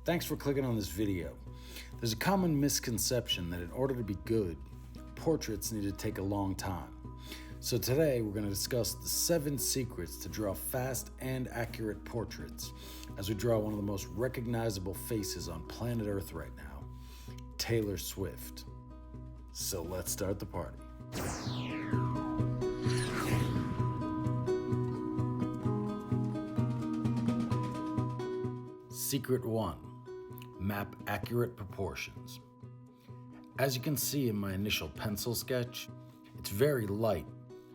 Thanks for clicking on this video. There's a common misconception that in order to be good, portraits need to take a long time. So today we're going to discuss the 7 secrets to draw fast and accurate portraits as we draw one of the most recognizable faces on planet Earth right now, Taylor Swift. So let's start the party. Secret 1. Map accurate proportions. As you can see in my initial pencil sketch, it's very light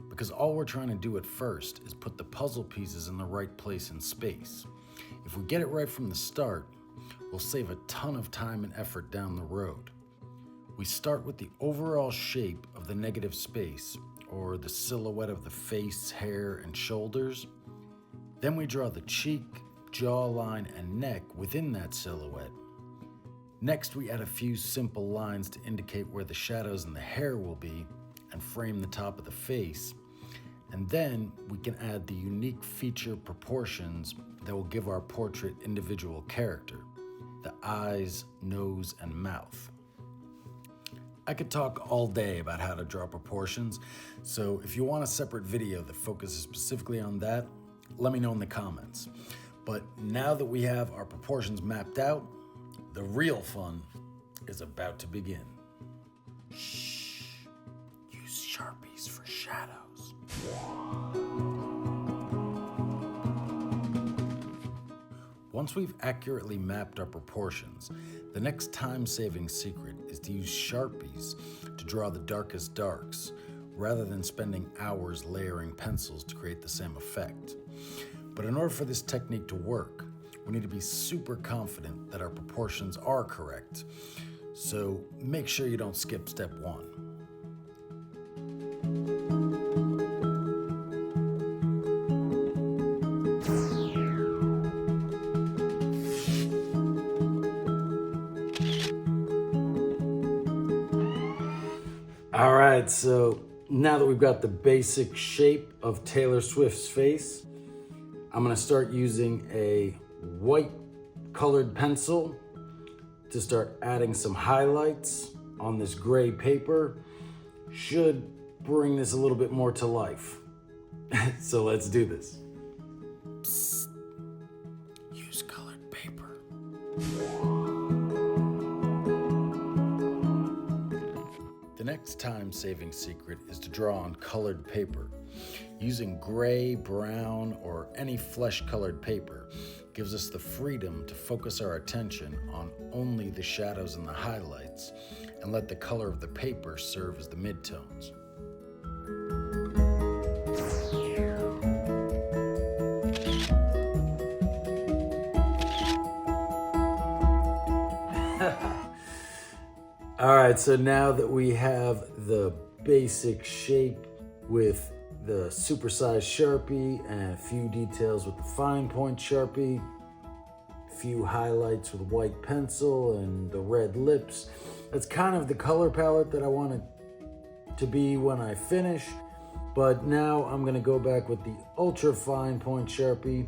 because all we're trying to do at first is put the puzzle pieces in the right place in space. If we get it right from the start, we'll save a ton of time and effort down the road. We start with the overall shape of the negative space, or the silhouette of the face, hair, and shoulders. Then we draw the cheek, jawline, and neck within that silhouette. Next, we add a few simple lines to indicate where the shadows and the hair will be and frame the top of the face. And then we can add the unique feature proportions that will give our portrait individual character: the eyes, nose, and mouth. I could talk all day about how to draw proportions, so if you want a separate video that focuses specifically on that, let me know in the comments. But now that we have our proportions mapped out, the real fun is about to begin. Shh. Use Sharpies for shadows. Once we've accurately mapped our proportions, the next time-saving secret is to use Sharpies to draw the darkest darks, rather than spending hours layering pencils to create the same effect. But in order for this technique to work, we need to be super confident that our proportions are correct. So make sure you don't skip step 1. All right, so now that we've got the basic shape of Taylor Swift's face, I'm gonna start using a white colored pencil to start adding some highlights on this gray paper. Should bring this a little bit more to life. So let's do this. Psst. Use colored paper. The next time-saving secret is to draw on colored paper. Using gray, brown, or any flesh-colored paper gives us the freedom to focus our attention on only the shadows and the highlights, and let the color of the paper serve as the midtones. All right, so now that we have the basic shape with the supersized Sharpie and a few details with the fine point Sharpie, a few highlights with white pencil and the red lips, that's kind of the color palette that I want it to be when I finish. But now I'm gonna go back with the ultra fine point Sharpie,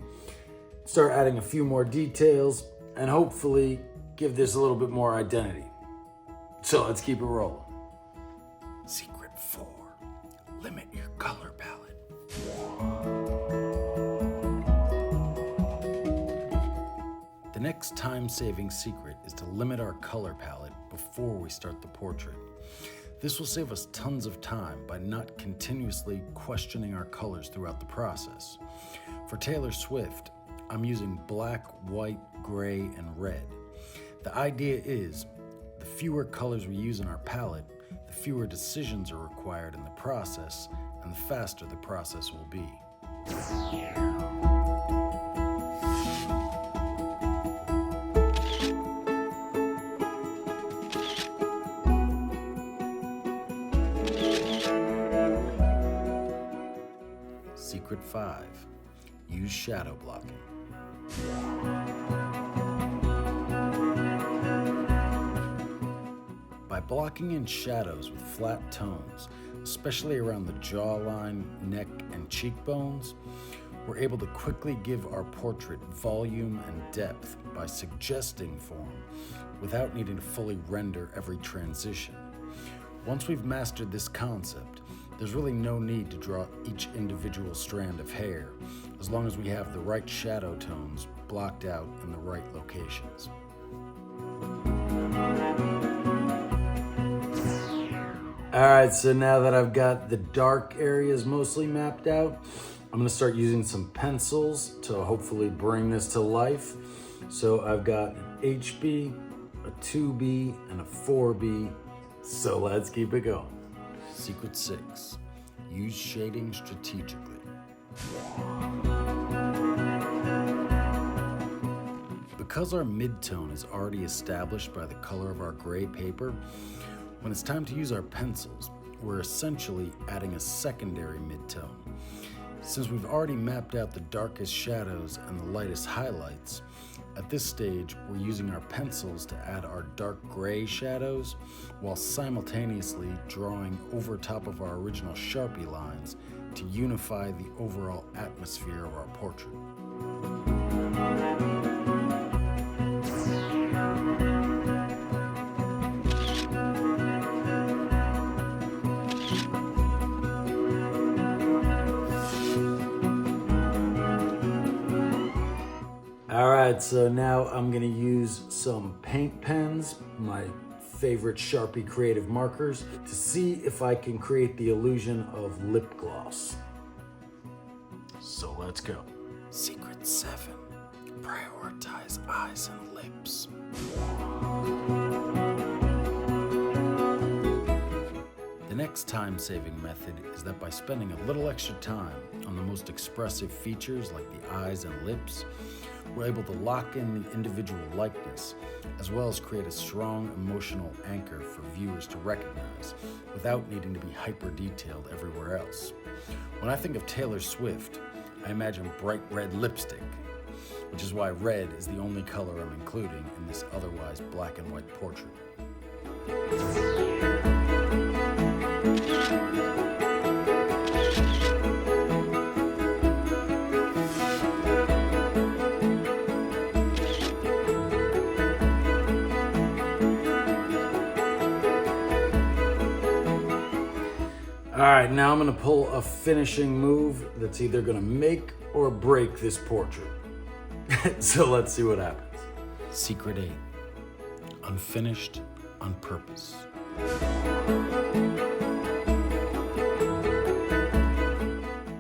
start adding a few more details, and hopefully give this a little bit more identity. So let's keep it rolling. Secret 4, limit your color palette. The next time-saving secret is to limit our color palette before we start the portrait. This will save us tons of time by not continuously questioning our colors throughout the process. For Taylor Swift, I'm using black, white, gray, and red. The idea is, the fewer colors we use in our palette, the fewer decisions are required in the process, and the faster the process will be. Secret 5. Use shadow blocking. By blocking in shadows with flat tones, especially around the jawline, neck, and cheekbones, we're able to quickly give our portrait volume and depth by suggesting form without needing to fully render every transition. Once we've mastered this concept, there's really no need to draw each individual strand of hair, as long as we have the right shadow tones blocked out in the right locations. Alright, so now that I've got the dark areas mostly mapped out, I'm going to start using some pencils to hopefully bring this to life. So I've got an HB, a 2B, and a 4B. So let's keep it going. Secret 6. Use shading strategically. Because our midtone is already established by the color of our gray paper, when it's time to use our pencils, we're essentially adding a secondary midtone. Since we've already mapped out the darkest shadows and the lightest highlights, at this stage we're using our pencils to add our dark gray shadows while simultaneously drawing over top of our original Sharpie lines to unify the overall atmosphere of our portrait. Alright, so now I'm going to use some paint pens, my favorite Sharpie creative markers, to see if I can create the illusion of lip gloss. So let's go. Secret 7. Prioritize eyes and lips. The next time-saving method is that by spending a little extra time on the most expressive features like the eyes and lips, we're able to lock in the individual likeness, as well as create a strong emotional anchor for viewers to recognize, without needing to be hyper-detailed everywhere else. When I think of Taylor Swift, I imagine bright red lipstick, which is why red is the only color I'm including in this otherwise black and white portrait. All right, now I'm gonna pull a finishing move that's either gonna make or break this portrait. So let's see what happens. Secret 8, unfinished on purpose.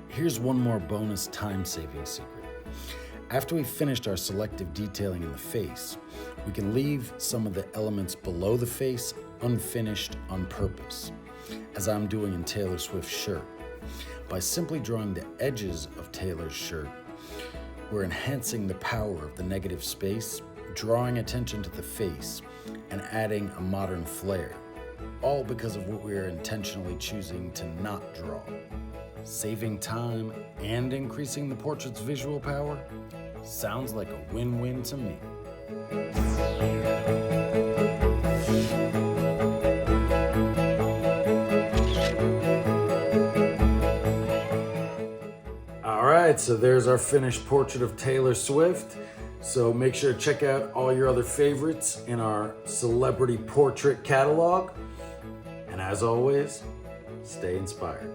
Here's one more bonus time-saving secret. After we've finished our selective detailing in the face, we can leave some of the elements below the face unfinished on purpose, as I'm doing in Taylor Swift's shirt. By simply drawing the edges of Taylor's shirt, we're enhancing the power of the negative space, drawing attention to the face, and adding a modern flair, all because of what we are intentionally choosing to not draw. Saving time and increasing the portrait's visual power sounds like a win-win to me. Alright, so there's our finished portrait of Taylor Swift. So make sure to check out all your other favorites in our celebrity portrait catalog. And as always, stay inspired.